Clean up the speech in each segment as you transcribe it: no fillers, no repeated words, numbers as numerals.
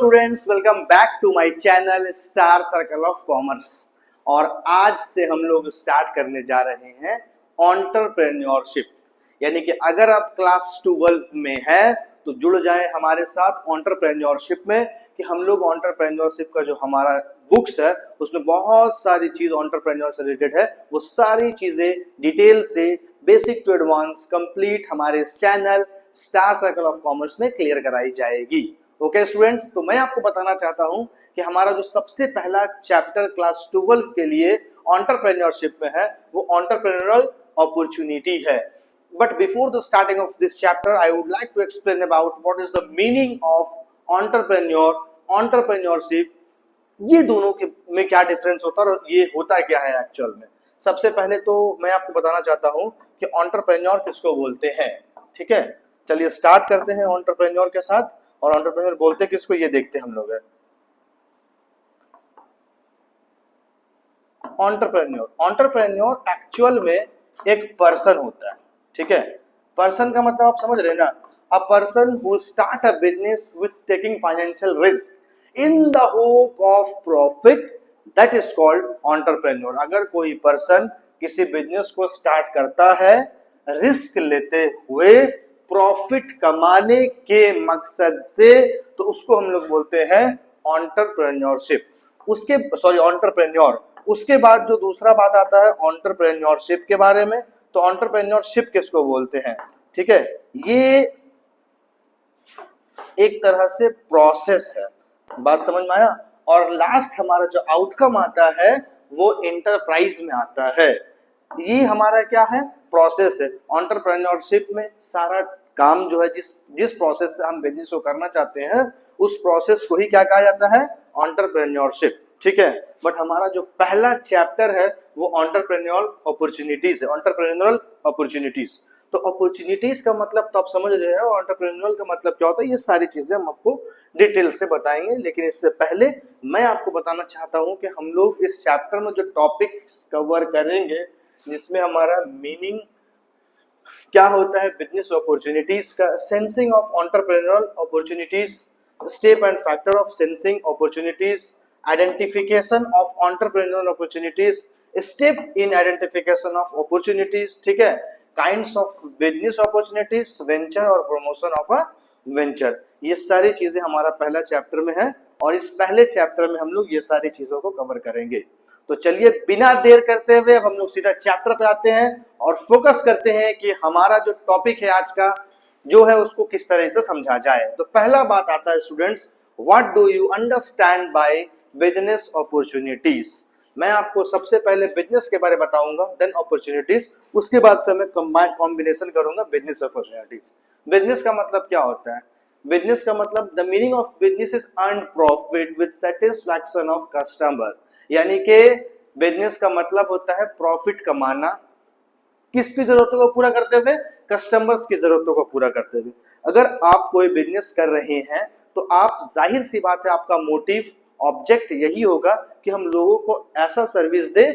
Students, welcome back to my channel star circle of commerce. और आज से हम लोग स्टार्ट करने जा रहे हैं एंटरप्रेन्योरशिप। यानी कि अगर आप क्लास 12 में हैं तो जुड़ जाएं हमारे साथ एंटरप्रेन्योरशिप में, कि हम लोग एंटरप्रेन्योरशिप का जो हमारा बुक्स है उसमें बहुत सारी चीज एंटरप्रेन्योर से रिलेटेड है। वो सारी चीजें डिटेल से बेसिक टू एडवांस कंप्लीट हमारे इस channel star circle of commerce में क्लियर कराई जाएगी। ओके स्टूडेंट्स, तो मैं आपको बताना चाहता हूं कि हमारा जो सबसे पहला चैप्टर क्लास 12 के लिए एंटरप्रेन्योरशिप में है वो एंटरप्रेन्योरल अपॉर्चुनिटी है। But before the starting of this chapter I would like to explain about what is the meaning of entrepreneur, entrepreneurship, ये दोनों के में क्या डिफरेंस होता है और ये होता क्या है एक्चुअल में। सबसे पहले तो मैं आपको बताना चाहता हूं कि एंटरप्रेन्योर किसको बोलते हैं। ठीक है, चलिए स्टार्ट करते हैं एंटरप्रेन्योर के साथ। और एंटरप्रेन्योर बोलते किसको ये देखते हैं हम लोग। एंटरप्रेन्योर एक्चुअल में एक पर्सन होता है। ठीक है, पर्सन का मतलब आप समझ रहे हैं ना, a person who start a business with taking financial risk in the hope of profit, that is called entrepreneur. अगर कोई पर्सन किसी बिजनेस को स्टार्ट करता है रिस्क लेते हुए प्रॉफिट कमाने के मकसद से, तो उसको हम लोग बोलते हैं एंटरप्रेन्योरशिप। एंटरप्रेन्योर। उसके बाद जो दूसरा बात आता है एंटरप्रेन्योरशिप के बारे में, तो एंटरप्रेन्योरशिप किसको बोलते हैं। ठीक है, ये एक तरह से प्रोसेस है, बात समझ में आया। और लास्ट हमारा जो आउटकम आता है वो एंटरप्राइज में आता है। ये हमारा क्या है, प्रोसेस है। एंटरप्रेन्योरशिप में सारा काम जो है जिस प्रोसेस से हम बिजनेस को करना चाहते हैं उस प्रोसेस को ही क्या कहा जाता है, एंटरप्रेन्योरशिप। ठीक है, बट हमारा जो पहला चैप्टर है वो एंटरप्रेन्योरल अपॉर्चुनिटीज है, एंटरप्रेन्योरल अपॉर्चुनिटीज। तो अपॉर्चुनिटीज का मतलब तो आप समझ रहे हैं, और एंटरप्रेन्योरल का मतलब क्या होता है, ये सारी चीजें हम आपको डिटेल से बताएंगे। लेकिन इससे पहले मैं आपको बताना चाहता हूं कि हम लोग इस चैप्टर में जो टॉपिक्स कवर करेंगे जिसमें हमारा मीनिंग क्या होता है बिजनेस अपॉर्चुनिटीज का, sensing of entrepreneurial opportunities, step and factor of sensing opportunities, identification of entrepreneurial opportunities, step in identification of opportunities. ठीक है, kinds of business opportunities, venture और प्रमोशन ऑफ अ वेंचर। ये सारी चीजें हमारा पहला चैप्टर में है और इस पहले चैप्टर में हम लोग ये सारी चीजों को कवर करेंगे। तो चलिए बिना देर करते हुए हम लोग सीधा चैप्टर पे आते हैं और फोकस करते हैं कि हमारा जो टॉपिक है आज का जो है उसको किस तरह से समझा जाए। तो पहला बात आता है students, what do you understand by business opportunities. मैं आपको सबसे पहले बिजनेस के बारे में बताऊंगा, देन अपॉर्चुनिटीज, उसके बाद फिर मैं कॉम्बिनेशन करूंगा बिजनेस अपॉर्चुनिटीज। बिजनेस का मतलब क्या होता है, बिजनेस का मतलब the meaning of business is earn profit with satisfaction of customer. यानी कि बिजनेस का मतलब होता है प्रॉफिट कमाना, किसकी जरूरतों को पूरा करते हुए, कस्टमर्स की जरूरतों को पूरा करते हुए। अगर आप कोई बिजनेस कर रहे हैं तो आप जाहिर सी बात है आपका मोटिव, ऑब्जेक्ट यही होगा कि हम लोगों को ऐसा सर्विस दे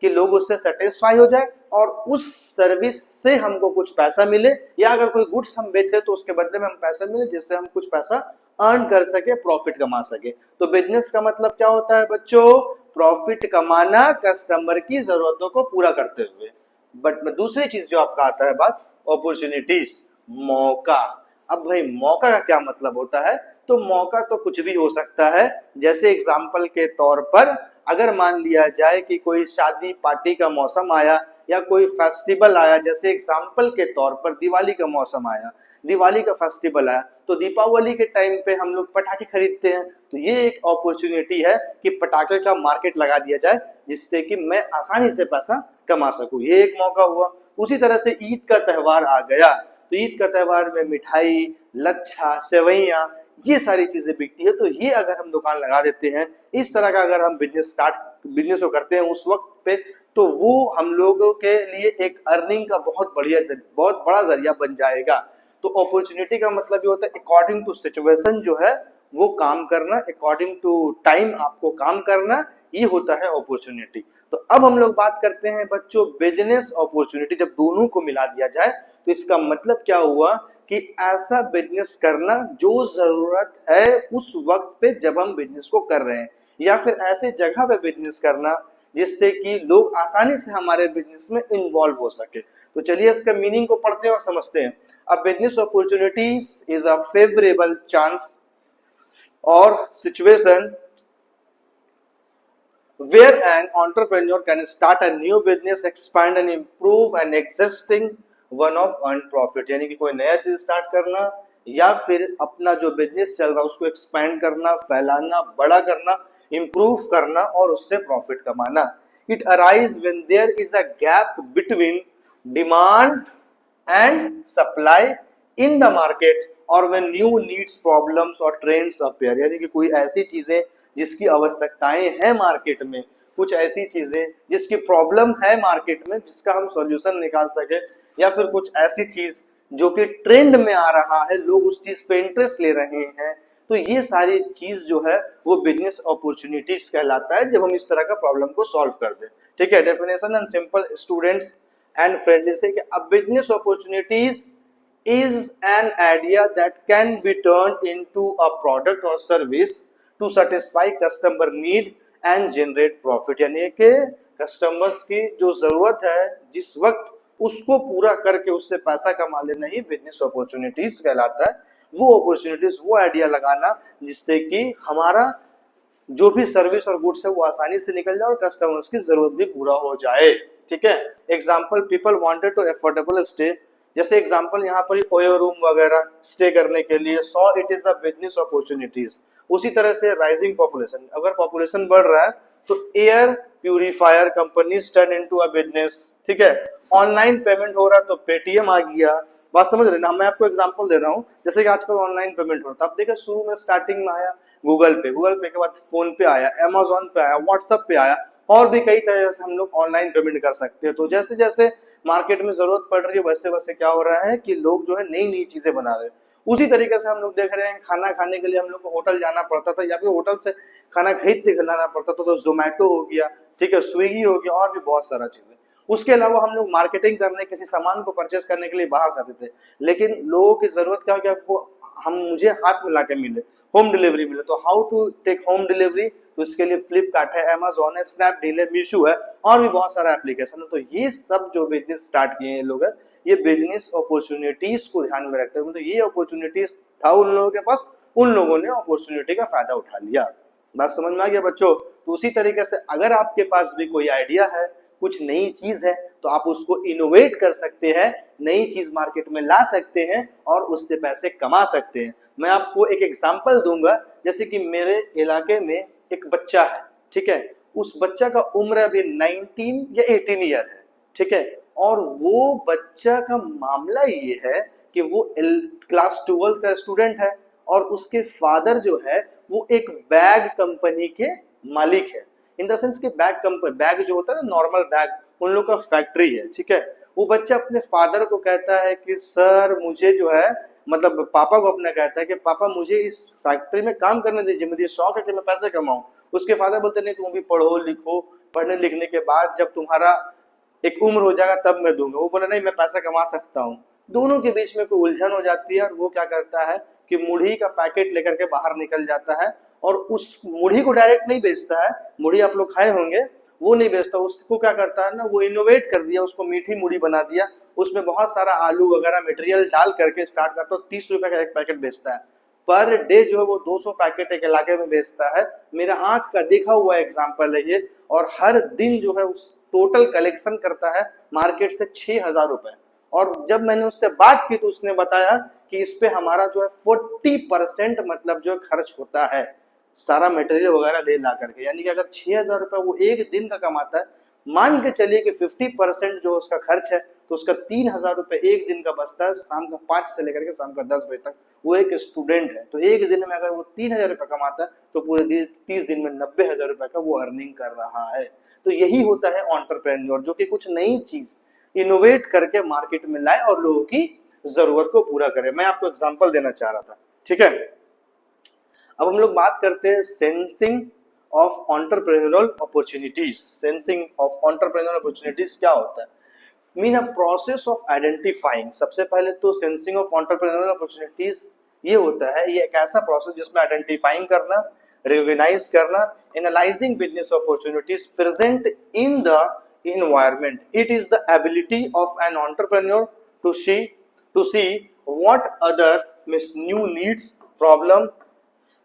कि लोग उससे सेटिस्फाई हो जाए और उस सर्विस से हमको कुछ पैसा मिले, या अगर कोई गुड्स हम बेचे तो उसके बदले में हम पैसा मिले जिससे हम कुछ पैसा अर्न कर सके, प्रॉफिट कमा सके। तो बिजनेस का मतलब क्या होता है बच्चों, प्रॉफिट कमाना कस्टमर की जरूरतों को पूरा करते हुए। बट दूसरी चीज जो आपका आता है बात, अपॉर्चुनिटीज, मौका। अब भाई मौका का क्या मतलब होता है, तो मौका तो कुछ भी हो सकता है। जैसे एग्जाम्पल के तौर पर अगर मान लिया जाए कि कोई शादी पार्टी का मौसम आया या कोई फेस्टिवल आया, जैसे एग्जाम्पल के तौर पर दिवाली का मौसम आया, दिवाली का फेस्टिवल आया, तो दीपावली के टाइम पे हम लोग पटाखे खरीदते हैं। तो ये एक अपॉर्चुनिटी है कि पटाखे का मार्केट लगा दिया जाए जिससे कि मैं आसानी से पैसा कमा सकूं, ये एक मौका हुआ। उसी तरह से ईद का त्यौहार आ गया तो ईद का त्यौहार में मिठाई, लच्छा, सेवैयां, ये सारी चीजें बिकती है। तो ये अगर हम दुकान लगा देते हैं, इस तरह का अगर हम बिजनेस को करते हैं उस वक्त पे, तो वो हम लोगों के लिए एक अर्निंग का बहुत बड़ा जरिया बन जाएगा। तो अपॉर्चुनिटी का मतलब ये होता है अकॉर्डिंग टू सिचुएशन जो है वो काम करना, अकॉर्डिंग टू टाइम आपको काम करना, ये होता है अपॉर्चुनिटी। तो अब हम लोग बात करते हैं बच्चों बिजनेस अपॉर्चुनिटी। जब दोनों को मिला दिया जाए तो इसका मतलब क्या हुआ कि ऐसा बिजनेस करना जो जरूरत है उस वक्त पे जब हम बिजनेस को कर रहे हैं, या फिर ऐसे जगह पे बिजनेस करना जिससे कि लोग आसानी से हमारे बिजनेस में इन्वॉल्व हो सके। तो चलिए इसका मीनिंग को पढ़ते हैं और समझते हैं। A business opportunity is a favourable chance or situation where an entrepreneur can start a new business, expand and improve an existing one of earn profit। यानी कि कोई नया चीज स्टार्ट करना या फिर अपना जो बिजनेस चल रहा है उसको एक्सपैंड करना, फैलाना, बड़ा करना, इम्प्रूव करना और उससे प्रॉफिट कमाना। It arise when there is a gap between demand and supply in the market और व्हेन न्यू नीड्स प्रॉब्लम्स और ट्रेंड्स अपीयर। यानी कि कोई ऐसी चीजें जिसकी आवश्यकताएं हैं मार्केट में, कुछ ऐसी चीजें जिसकी प्रॉब्लम है मार्केट में जिसका हम सॉल्यूशन निकाल सके, या फिर कुछ ऐसी चीज जो कि ट्रेंड में आ रहा है, लोग उस चीज पे इंटरेस्ट ले रहे हैं। तो ये सारी चीज जो है वो बिजनेस अपॉर्चुनिटीज कहलाता है जब हम इस तरह का प्रॉब्लम को सॉल्व कर दें। ठीक है, definition and simple students and friendly say a business opportunities is an idea that can be turned into a product or service to satisfy customer need and generate profit। यानी कि customers की जो जरूरत है जिस वक्त उसको पूरा करके उससे पैसा कमा लेना ही बिजनेस अपॉर्चुनिटीज कहलाता है। वो अपॉर्चुनिटीज, वो आइडिया लगाना जिससे कि हमारा जो भी सर्विस और गुड्स है वो आसानी से निकल जाए और कस्टमर्स की जरूरत भी पूरा हो जाए। ठीक है, example people wanted to affordable stay, जैसे एग्जाम्पल यहाँ पर ओयो रूम वगैरह स्टे करने के लिए, so it is the business opportunities. उसी तरह से राइजिंग पॉपुलेशन, अगर पॉपुलेशन बढ़ रहा है तो air purifier companies turn into a business. ठीक है, ऑनलाइन पेमेंट हो रहा है तो पेटीएम आ गया। बात समझ रहे ना, मैं आपको एग्जांपल दे रहा हूँ। जैसे कि आजकल ऑनलाइन पेमेंट होता है, आप देखिए शुरू में स्टार्टिंग में आया गूगल पे, गूगल पे के बाद फोन पे आया, अमेजोन पे आया, व्हाट्सएप पे आया, और भी कई तरह से हम लोग ऑनलाइन पेमेंट कर सकते हैं। तो जैसे जैसे मार्केट में जरूरत पड़ रही है वैसे वैसे क्या हो रहा है कि लोग जो है नई नई चीजें बना रहे हैं। उसी तरीके से हम लोग देख रहे हैं खाना खाने के लिए हम लोग को होटल जाना पड़ता था या फिर होटल से खाना खरीद के खिलाना पड़ता था, तो जोमेटो हो गया, ठीक है, स्विगी हो गया, और भी बहुत सारा चीजें। उसके अलावा हम लोग मार्केटिंग करने, किसी सामान को परचेस करने के लिए बाहर जाते थे, लेकिन लोगों की जरूरत क्या हो कि आपको हम मुझे हाथ में लाके मिले, होम डिलीवरी मिले। तो how to take home delivery, तो इसके लिए फ्लिपकार्ट है, अमेजोन है, स्नैपडील है, मीशो है, और भी बहुत सारा एप्लीकेशन है। तो ये सब जो बिजनेस स्टार्ट किए हैं लोग, ये बिजनेस अपॉर्चुनिटीज को ध्यान में रखते हैं। तो ये अपॉर्चुनिटीज था उन लोगों के पास, उन लोगों ने अपॉर्चुनिटी का फायदा उठा लिया। बात समझ में आ गया बच्चों? तो उसी तरीके से अगर आपके पास भी कोई आइडिया है, कुछ नई चीज है, तो आप उसको इनोवेट कर सकते हैं, नई चीज मार्केट में ला सकते हैं और उससे पैसे कमा सकते हैं। मैं आपको एक एग्जांपल दूंगा, जैसे कि मेरे इलाके में एक बच्चा है, ठीक है, उस बच्चा का उम्र अभी 19 या 18 ईयर है, ठीक है, और वो बच्चा का मामला ये है कि वो क्लास 12 का स्टूडेंट है और उसके फादर जो है वो एक बैग कंपनी के मालिक है। इन द सेंस कि बैग कंपनी, बैग जो होता है ना नॉर्मल बैग, उन लोग का फैक्ट्री है, ठीक है। वो बच्चा अपने फादर को कहता है कि सर मुझे जो है, मतलब पापा को अपना कहता है कि पापा मुझे इस फैक्ट्री में काम करने दीजिए, मुझे शौक है कि मैं पैसे कमाऊं। उसके फादर बोलते नहीं, तुम भी पढ़ो लिखो, पढ़ने लिखने के बाद जब तुम्हारा एक उम्र हो जाएगा तब मैं दूंगा। वो बोला नहीं मैं पैसा कमा सकता हूँ। दोनों के बीच में कोई उलझन हो जाती है और वो क्या करता है कि मुढ़ी का पैकेट लेकर के बाहर निकल जाता है और उस मुढ़ी को डायरेक्ट नहीं बेचता है, मुढ़ी आप लोग खाए होंगे, वो नहीं बेचता, उसको क्या करता है ना, वो इनोवेट कर दिया, उसको मीठी मुढ़ी बना दिया, उसमें बहुत सारा आलू वगैरह मटेरियल डाल करके स्टार्ट करता है, 30 रुपए का एक पैकेट बेचता है। पर डे जो है वो 200 पैकेट एक इलाके में बेचता है। मेरा आंख का देखा हुआ एग्जाम्पल है ये। और हर दिन जो है उस टोटल कलेक्शन करता है मार्केट से 6,000 रुपए। और जब मैंने उससे बात की तो उसने बताया कि इस पे हमारा जो है 40% मतलब जो खर्च होता है सारा मटेरियल वगैरह ले ला करके। यानी कि अगर 6,000 रुपए वो एक दिन का कमाता है, मान के चलिए कि 50% जो उसका खर्च है, तो उसका 3,000 रुपए एक दिन का बचता है, शाम का 5 से लेकर के शाम का 10 बजे तक। वो एक स्टूडेंट है, तो एक दिन में अगर वो 3,000 रुपए कमाता है तो पूरे 30 दिन में 90,000 रुपए का वो अर्निंग कर रहा है। तो यही होता है एंटरप्रेन्योर, जो कि कुछ नई चीज इनोवेट करके मार्केट में लाए और लोगों की जरूरत को पूरा करे। मैं आपको एग्जांपल देना चाह रहा था, ठीक है। अब हम लोग बात करते हैं sensing of entrepreneurial opportunities. Sensing of entrepreneurial opportunities क्या होता है? Mean a process of identifying. सबसे पहले तो सेंसिंग ऑफ एंटरप्रेन्योरल अपॉर्चुनिटीज ये होता है, ये एक ऐसा प्रोसेस जिसमें आइडेंटिफाइंग करना, रिकॉग्नाइज करना, analysing business opportunities present in the environment. It is the ability of an entrepreneur to see what other new needs, problem,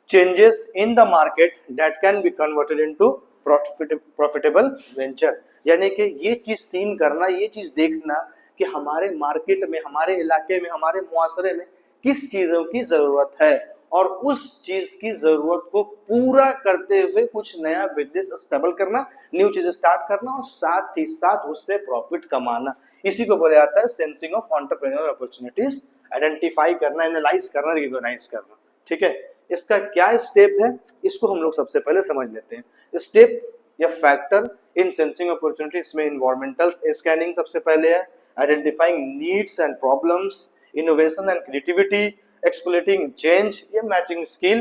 changes in the market that can be converted into profitable venture. यानी कि ये चीज scene करना, ये चीज देखना कि हमारे मार्केट में, हमारे इलाके में, हमारे मुआसरे में किस चीजों की जरूरत है और उस चीज की जरूरत को पूरा करते हुए कुछ नया बिजनेस स्टेबल करना, न्यू चीज स्टार्ट करना और साथ ही साथ उससे प्रॉफिट कमाना। इसी को बोला जाता है sensing of entrepreneurial opportunities. Identify करना, एनालाइज करना, रिकॉग्नाइज करना। ठीक है, इसका क्या स्टेप है इसको हम लोग सबसे पहले समझ लेते हैं। स्टेप या फैक्टर इन सेंसिंग अपॉर्चुनिटीज में इन्वायरमेंटल स्कैनिंग सबसे पहले है, identifying needs and problems, innovation and creativity, exploiting change, ये matching skill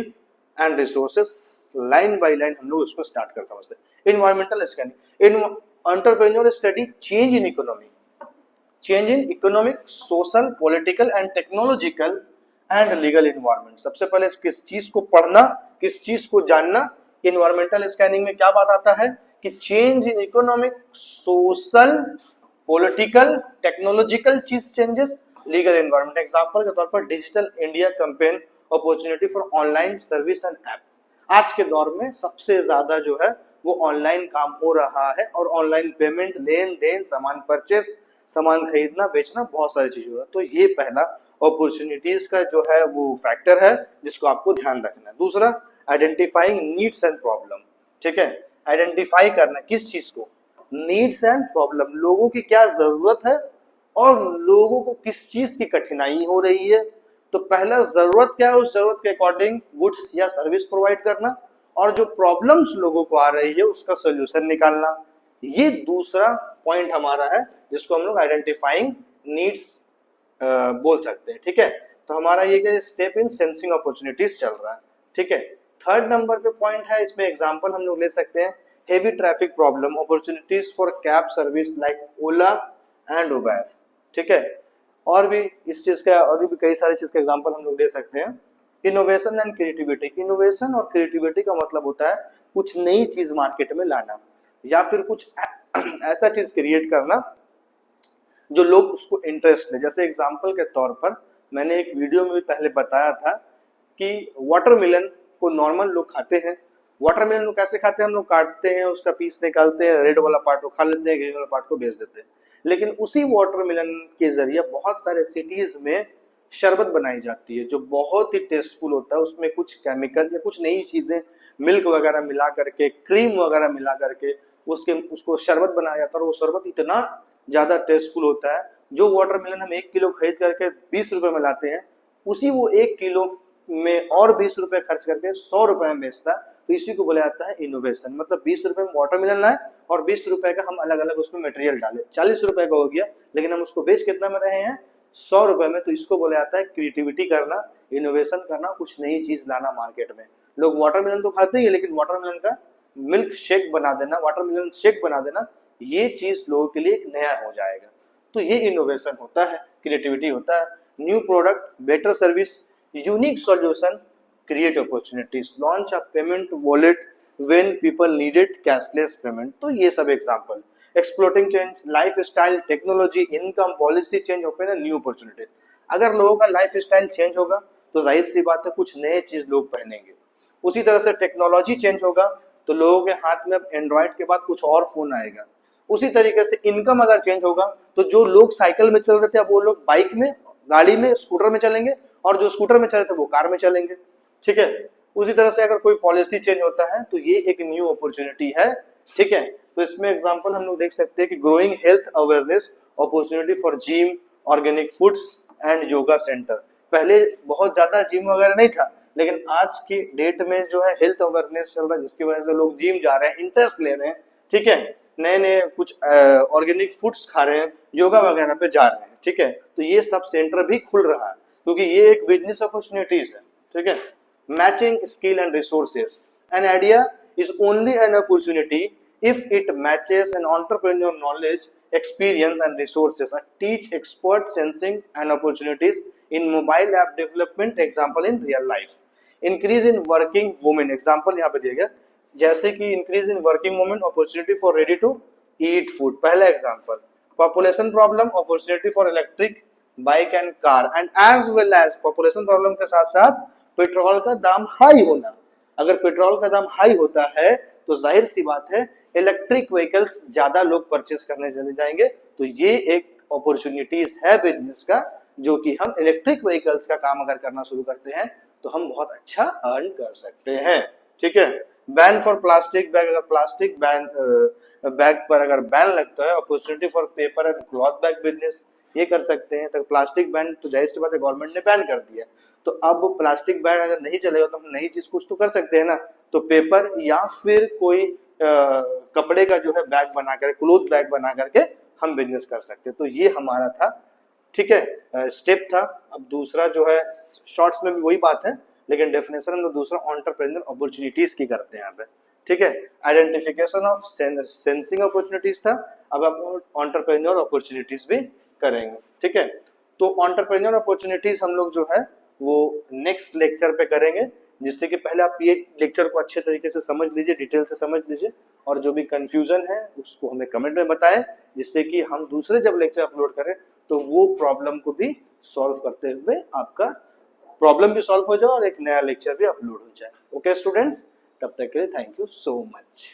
and resources. Line by line हम लोग इसको स्टार्ट कर समझते हैं। Environmental scanning, in entrepreneur study change in economy, change in economic, social, political and technological and legal environment. सबसे पहले किस चीज को पढ़ना, किस चीज को जानना। इन्वायरमेंटल स्कैनिंग में क्या बात आता है कि change in economic, social, political, technological चीज चेंजेस, लीगल एनवायरनमेंट। एग्जांपल के तौर पर digital India campaign, opportunity for online service and app. आज के दौर में सबसे ज्यादा जो है वो ऑनलाइन काम हो रहा है और ऑनलाइन पेमेंट, लेन देन, सामान परचेस, सामान खरीदना बेचना, बहुत सारी चीजें हो रहा है। तो ये पहला अपॉर्चुनिटीज का जो है वो फैक्टर है जिसको आपको ध्यान रखना है। दूसरा, आइडेंटिफाइंग नीड्स एंड प्रॉब्लम। ठीक है, आइडेंटिफाई करना किस चीज को, नीड्स एंड प्रॉब्लम, लोगों की क्या जरूरत है और लोगों को किस चीज की कठिनाई हो रही है। तो पहला जरूरत क्या है, उस जरूरत के अकॉर्डिंग गुड्स या सर्विस प्रोवाइड करना, और जो प्रॉब्लम्स लोगों को आ रही है उसका सोल्यूशन निकालना। ये दूसरा पॉइंट हमारा है जिसको हम लोग आइडेंटिफाइंग नीड्स बोल सकते हैं। ठीक है, तो हमारा ये स्टेप इन सेंसिंग अपॉर्चुनिटीज चल रहा है। ठीक है, थर्ड नंबर पे पॉइंट है, इसमें एग्जांपल हम लोग ले सकते हैं, heavy traffic problem, opportunities for cab service like Ola and Uber. ठीक है, और भी इस चीज का और भी कई सारी चीज का एग्जांपल हम लोग दे सकते हैं। Innovation and creativity. इनोवेशन और क्रिएटिविटी का मतलब होता है कुछ नई चीज मार्केट में लाना या फिर कुछ ऐसा चीज क्रिएट करना जो लोग उसको इंटरेस्ट ले। जैसे एग्जांपल के तौर पर मैंने एक वीडियो में भी पहले बताया था कि वाटरमेलन को नॉर्मल लोग खाते हैं। वाटरमेलन को कैसे खाते हैं, हम लोग काटते हैं, उसका पीस निकालते हैं, रेड वाला पार्ट को खा लेते हैं, ग्रीन वाला पार्ट को बेच देते हैं। लेकिन उसी वाटरमेलन के जरिए बहुत सारे सिटीज में शरबत बनाई जाती है जो बहुत ही टेस्टफुल होता है। उसमें कुछ केमिकल या कुछ नई चीजें, मिल्क वगैरह मिला करके, क्रीम वगैरह मिला करके उसको शरबत बनाया जाता है और वो शरबत इतना ज्यादा टेस्टफुल होता है। जो वाटरमेलन हम 1 किलो खरीद करके 20 रुपए में लाते हैं, उसी वो 1 किलो में और 20 रुपए खर्च करके 100 रुपए में बेचता है। तो इसी को बोला जाता है इनोवेशन। मतलब 20 रुपए में वाटरमेलन लाए और 20 रुपए का हम अलग अलग उसमें मटेरियल डाले, 40 रुपए का हो गया, लेकिन हम उसको बेच कितना में रहे हैं, 100 रुपए में। तो इसको बोला जाता है क्रिएटिविटी करना, इनोवेशन करना, कुछ नई चीज लाना मार्केट में। लोग वाटरमेलन तो खाते ही है, लेकिन वाटरमेलन का मिल्क शेक बना देना, वाटरमेलन शेक बना देना, ये चीज लोगों के लिए एक नया हो जाएगा। तो ये इनोवेशन होता है, क्रिएटिविटी होता है। New product, better service, unique solution, create opportunities, launch a payment wallet when people needed cashless payment. तो ये सब example. Exploiting change, life style, technology, income, policy change, open a new opportunities. अगर लोगों का life style change होगा तो जाहिर सी बात है कुछ नए चीज लोग पहनेंगे। उसी तरह से टेक्नोलॉजी चेंज होगा तो लोगों के हाथ में अब एंड्रॉइड के बाद कुछ और फोन आएगा। उसी तरीके से इनकम अगर चेंज होगा तो जो लोग साइकिल में चल रहे थे अब वो लोग बाइक में, गाड़ी में, स्कूटर में चलेंगे, और जो स्कूटर में चल रहे थे वो कार में चलेंगे। ठीक है, उसी तरह से अगर कोई पॉलिसी चेंज होता है तो ये एक न्यू अपॉर्चुनिटी है। ठीक है, तो इसमें एग्जांपल हम लोग देख सकते हैं कि growing health awareness, opportunity for gym, organic foods and yoga centre. पहले बहुत ज्यादा जिम वगैरह नहीं था, लेकिन आज की डेट में जो है हेल्थ अवेयरनेस चल रहा है जिसकी वजह से लोग जिम जा रहे हैं, इंटरेस्ट ले रहे हैं। ठीक है, नए नए कुछ ऑर्गेनिक फूड्स खा रहे हैं, योगा वगैरह पे जा रहे हैं। ठीक है, तो ये सब सेंटर भी खुल रहा है क्योंकि ये एक बिजनेस अपॉर्चुनिटीज है। ठीक है, matching skill and resources, an idea is only an opportunity if it matches an entrepreneur knowledge, experience and resources. Teach expert sensing and opportunities in mobile app development, example in real life. Increase in working women, example यहाँ पे दिया गया, जैसे कि increase in working women, opportunity for ready to eat food, पहला example. Population problem, opportunity for electric bike and car, and as well as population problem के साथ साथ पेट्रोल का दाम हाई होना. अगर पेट्रोल का दाम हाई होता है तो जाहिर सी बात है इलेक्ट्रिक व्हीकल्स ज्यादा लोग परचेस करने चले जाएंगे. तो ये एक अपॉर्चुनिटीज है बिजनेस का, जो कि हम इलेक्ट्रिक व्हीकल्स का काम अगर करना शुरू करते हैं तो हम बहुत अच्छा अर्न कर सकते हैं. ठीक है. बैन फॉर प्लास्टिक बैग, अगर प्लास्टिक बैग पर अगर बैन लगता है, opportunity for paper and cloth bag business, ये कर सकते हैं. तो प्लास्टिक बैन तो जाहिर सी बात है गवर्नमेंट ने बैन कर दिया, तो अब प्लास्टिक बैग अगर नहीं चलेगा तो हम नई चीज कुछ तो कर सकते हैं ना. तो पेपर या फिर कोई कपड़े का जो है बैग बनाकर, क्लोथ बैग बना करके हम बिजनेस कर सकते हैं. तो ये हमारा था. ठीक है, स्टेप था. अब दूसरा जो है शॉर्ट्स में भी वही बात है, लेकिन डेफिनेशन हम लोग दूसरा एंटरप्रेन्योर अपॉर्चुनिटीज की करते हैं यहाँ पे. ठीक है, आइडेंटिफिकेशन ऑफ सेंसिंग अपॉर्चुनिटीज था. अब आप एंटरप्रेन्योर अपॉर्चुनिटीज भी करेंगे. ठीक है, तो एंटरप्रेन्योर अपॉर्चुनिटीज हम लोग जो है वो नेक्स्ट लेक्चर पे करेंगे, जिससे कि पहले आप ये लेक्चर को अच्छे तरीके से समझ लीजिए, डिटेल से समझ लीजिए, और जो भी कंफ्यूजन है उसको हमें कमेंट में बताएं, जिससे कि हम दूसरे जब लेक्चर अपलोड करें तो वो प्रॉब्लम को भी सॉल्व करते हुए आपका प्रॉब्लम भी सॉल्व हो जाए और एक नया लेक्चर भी अपलोड हो जाए. ओके स्टूडेंट्स, तब तक के लिए थैंक यू सो मच.